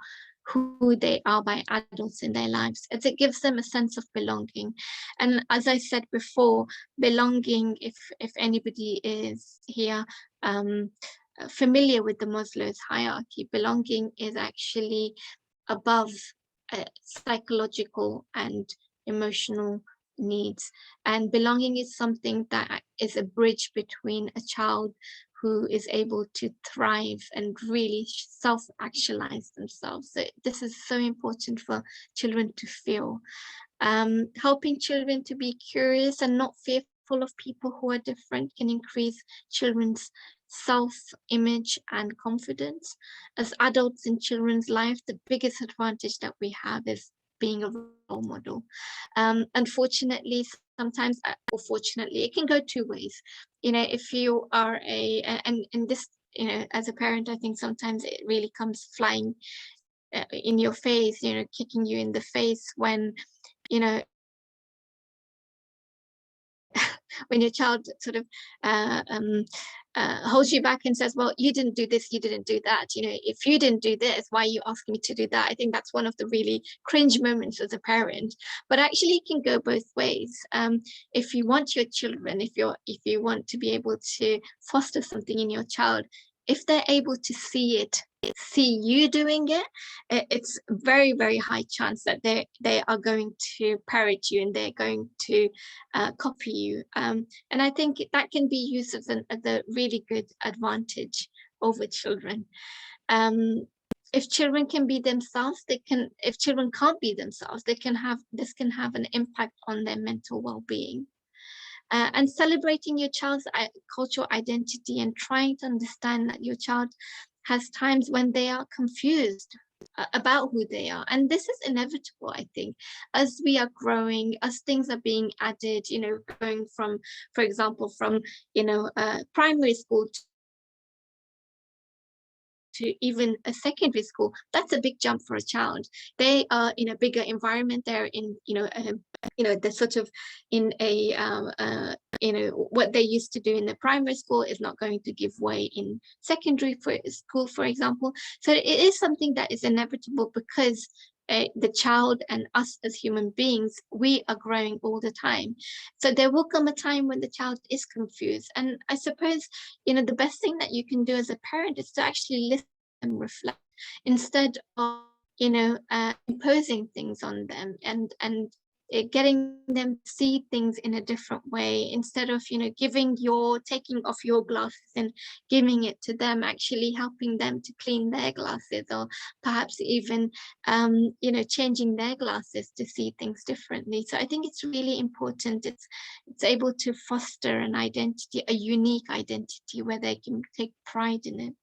who they are by adults in their lives, as it gives them a sense of belonging. And as I said before, belonging, if anybody is here familiar with the Maslow's hierarchy, belonging is actually above psychological and emotional needs, and belonging is something that is a bridge between a child who is able to thrive and really self-actualize themselves. So this is so important for children to feel. Helping children to be curious and not fearful of people who are different can increase children's self-image and confidence. As adults in children's life, the biggest advantage that we have is being a role model. Unfortunately, sometimes, or fortunately, it can go two ways. You know, if you are and this, you know, as a parent, I think sometimes it really comes flying in your face, you know, kicking you in the face when, you know, when your child sort of holds you back and says, well, you didn't do this, you didn't do that. You know, if you didn't do this, why are you asking me to do that? I think that's one of the really cringe moments as a parent. But actually it can go both ways. If you want your children, if you want to be able to foster something in your child, if they're able to see you doing it, it's very, very high chance that they are going to parrot you and they're going to copy you. And I think that can be used as a really good advantage over children. if children can be themselves, if children can't be themselves, this can have an impact on their mental well-being. And celebrating your child's cultural identity and trying to understand that your child has times when they are confused about who they are. And this is inevitable, I think, as we are growing, as things are being added, you know, going from, for example, from, you know, primary school to even a secondary school. That's a big jump for a child. They are in a bigger environment. They're in, they're sort of in a, what they used to do in the primary school is not going to give way in secondary school, for example. So it is something that is inevitable because the child and us as human beings, we are growing all the time. So there will come a time when the child is confused. And I suppose, you know, the best thing that you can do as a parent is to actually listen and reflect instead of, you know, imposing things on them and getting them to see things in a different way, instead of, you know, taking off your glasses and giving it to them, actually helping them to clean their glasses, or perhaps even, changing their glasses to see things differently. So I think it's really important. It's able to foster an identity, a unique identity where they can take pride in it.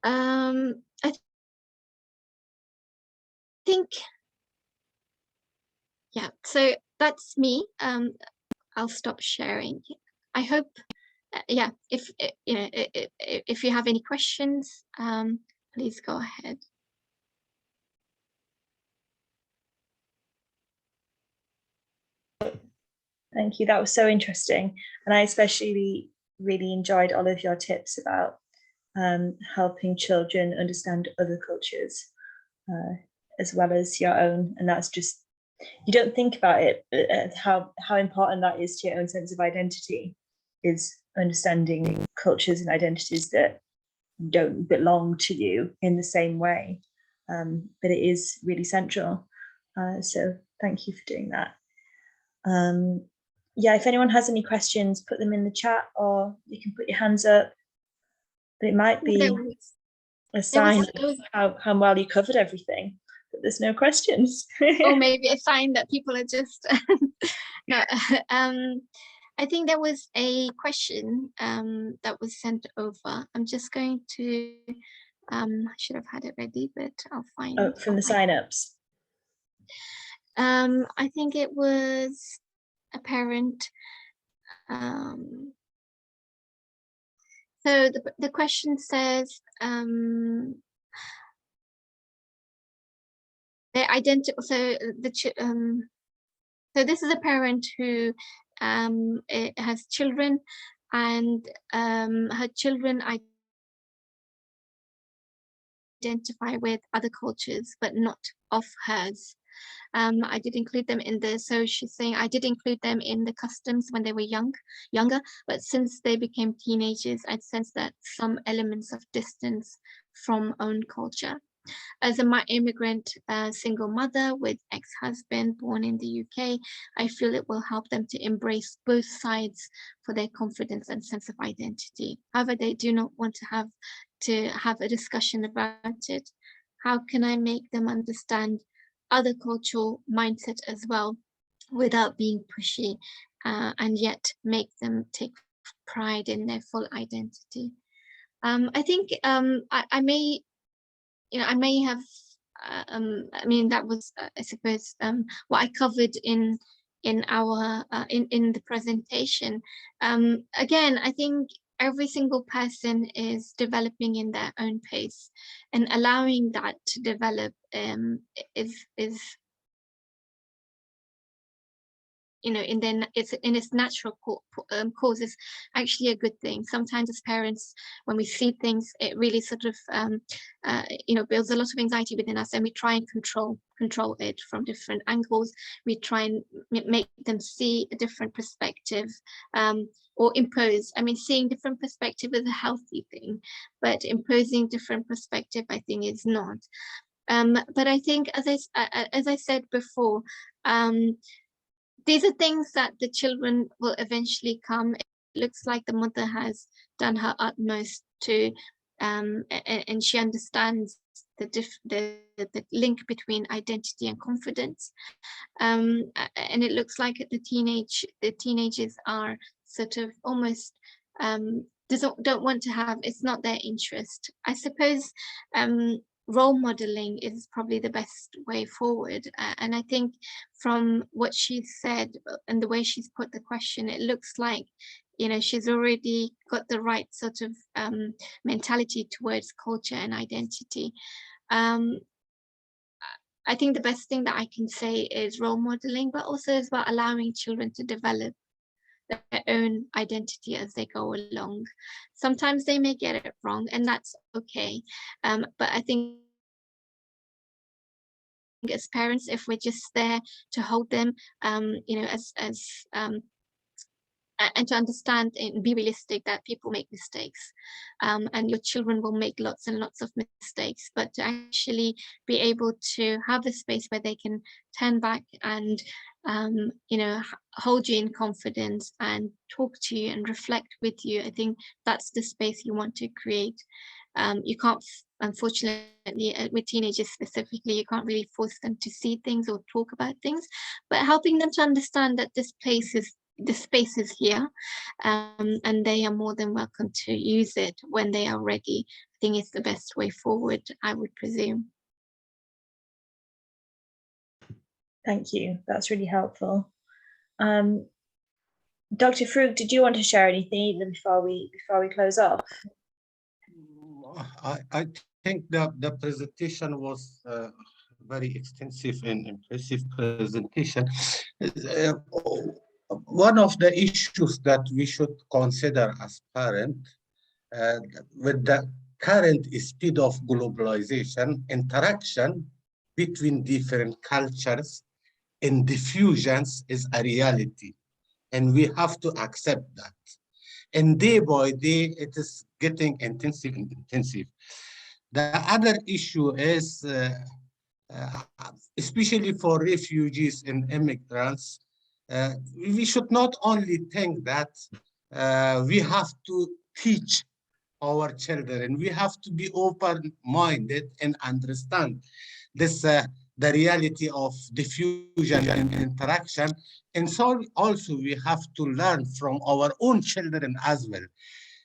I think, yeah, so that's me. I'll stop sharing. I hope, if if you have any questions, please go ahead. Thank you. That was so interesting. And I especially really enjoyed all of your tips about helping children understand other cultures as well as your own. And that's just, you don't think about it, how important that is to your own sense of identity, is understanding cultures and identities that don't belong to you in the same way. But it is really central. So thank you for doing that. Yeah, if anyone has any questions, put them in the chat, or you can put your hands up. But it might be a sign of how well you covered everything, that there's no questions. Or maybe a sign that people are just no. I think there was a question that was sent over. I'm just going to I should have had it ready, but I'll find it. From the signups. I think it was a parent. So the question says, they're identical. So so this is a parent who has children, and her children identify with other cultures, but not of hers. I did include them in the, so she's saying, I did include them in the customs when they were younger, but since they became teenagers, I'd sensed that some elements of distance from own culture. As a immigrant single mother with ex-husband born in the UK, I feel it will help them to embrace both sides for their confidence and sense of identity. However, they do not want to have a discussion about it. How can I make them understand other cultural mindset as well without being pushy, and yet make them take pride in their full identity? I think I may have, I mean, that was, I suppose, what I covered in our in the presentation. Again, I think every single person is developing in their own pace, and allowing that to develop is in its natural course is actually a good thing. Sometimes as parents, when we see things, it really sort of builds a lot of anxiety within us, and we try and control it from different angles. We try and make them see a different perspective, or impose. I mean, seeing different perspective is a healthy thing, but imposing different perspective, I think, is not. But I think, as I said before, these are things that the children will eventually come. It looks like the mother has done her utmost to and she understands the link between identity and confidence. And it looks like the teenagers are sort of almost don't want to have, it's not their interest. I suppose role modeling is probably the best way forward. And I think from what she's said and the way she's put the question, it looks like, you know, she's already got the right sort of mentality towards culture and identity. I think the best thing that I can say is role modeling, but also as well allowing children to develop their own identity as they go along. Sometimes they may get it wrong, and that's okay. But I think as parents, if we're just there to hold them, you know, and to understand and be realistic that people make mistakes, and your children will make lots and lots of mistakes, but to actually be able to have a space where they can turn back and you know, hold you in confidence and talk to you and reflect with you. I think that's the space you want to create. You can't, unfortunately, with teenagers specifically, you can't really force them to see things or talk about things, but helping them to understand that this space is here, and they are more than welcome to use it when they are ready. I think it's the best way forward, I would presume. Thank you. That's really helpful. Dr. Farouk, did you want to share anything before we close off? I think the presentation was very extensive and impressive presentation. One of the issues that we should consider as parents, with the current speed of globalization, interaction between different cultures and diffusions is a reality, and we have to accept that. And day by day, it is getting intensive and intensive. The other issue is, especially for refugees and immigrants, we should not only think that we have to teach our children, we have to be open-minded and understand this, the reality of diffusion and interaction. And so also we have to learn from our own children as well.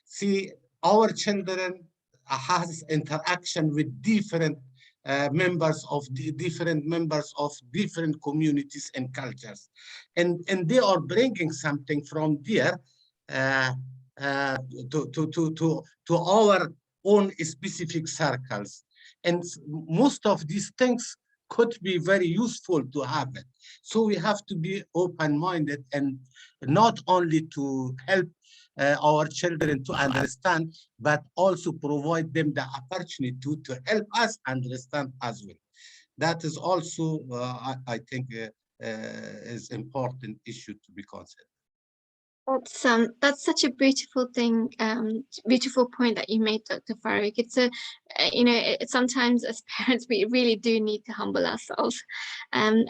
See, our children has interaction with different members of different communities and cultures, and they are bringing something from there to our own specific circles, and most of these things could be very useful to have it. So we have to be open-minded, and not only to help our children to understand, but also provide them the opportunity to help us understand as well. That is also, I think, is important issue to be considered. That's such a beautiful thing, beautiful point that you made, Dr. Farouk. It's a, you know, sometimes as parents we really do need to humble ourselves, and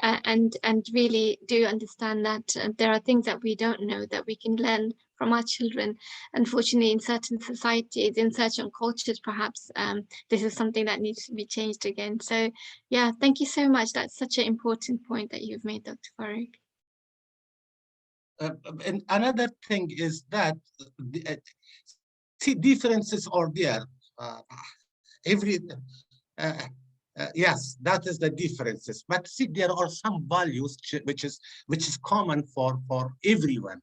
really do understand that there are things that we don't know that we can learn from our children. Unfortunately, in certain societies, in certain cultures, perhaps this is something that needs to be changed again. So, yeah, thank you so much. That's such an important point that you've made, Dr. Farouk. And another thing is that see, differences are there. Yes, that is the differences. But see, there are some values which is common for everyone.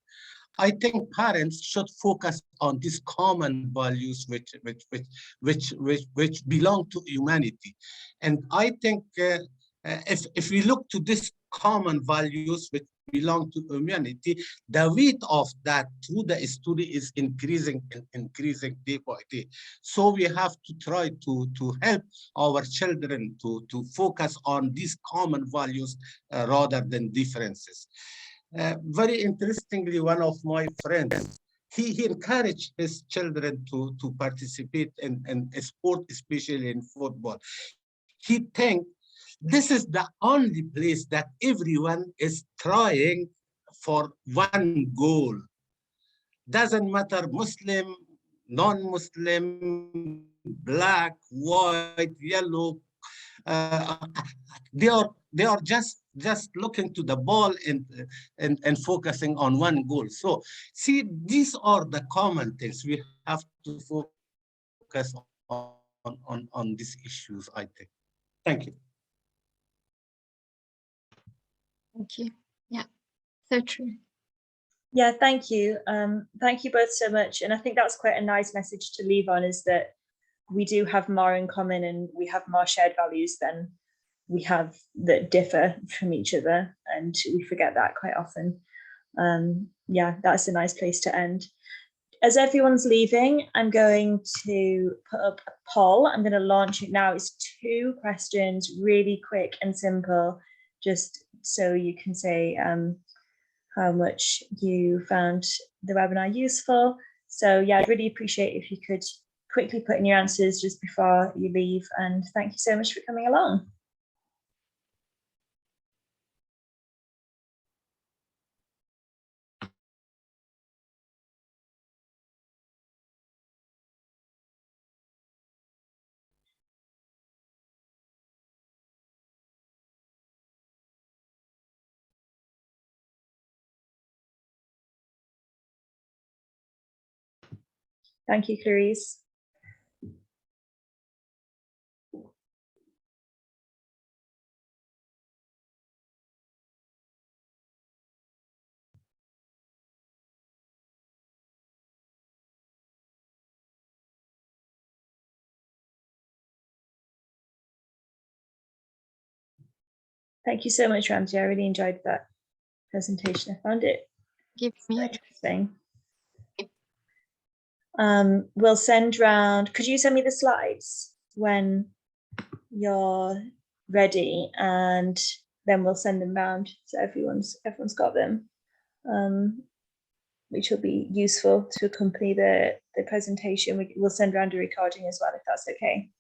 I think parents should focus on these common values which belong to humanity. And I think if we look to these common values which belong to humanity, the weight of that through the study is increasing day by day. So we have to try to help our children to focus on these common values rather than differences. Very interestingly, one of my friends, he encouraged his children to participate in a sport, especially in football. He thinks this is the only place that everyone is trying for one goal. Doesn't matter Muslim, non-Muslim, black, white, yellow. They are just looking to the ball and focusing on one goal. So see, these are the common things we have to focus on these issues, I think. Thank you. Thank you. Yeah, so true. Yeah, thank you. Thank you both so much. And I think that's quite a nice message to leave on, is that we do have more in common and we have more shared values than we have that differ from each other. And we forget that quite often. Yeah, that's a nice place to end. As everyone's leaving, I'm going to put up a poll. I'm going to launch it now. It's 2 questions, really quick and simple, just so you can say how much you found the webinar useful. So yeah, I'd really appreciate if you could quickly put in your answers just before you leave. And thank you so much for coming along. Thank you, Clarice. Thank you so much, Ramsey. I really enjoyed that presentation. I found it Give me interesting. We'll send round. Could you send me the slides when you're ready, and then we'll send them round so everyone's got them, which will be useful to accompany the presentation. We'll send round a recording as well, if that's okay.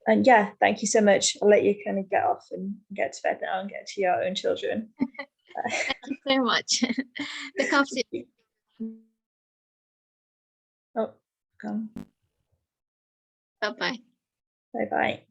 And yeah, thank you so much. I'll let you kind of get off and get to bed now and get to your own children. Thank you so much. Look after you. Oh, come. Bye-bye. Bye-bye.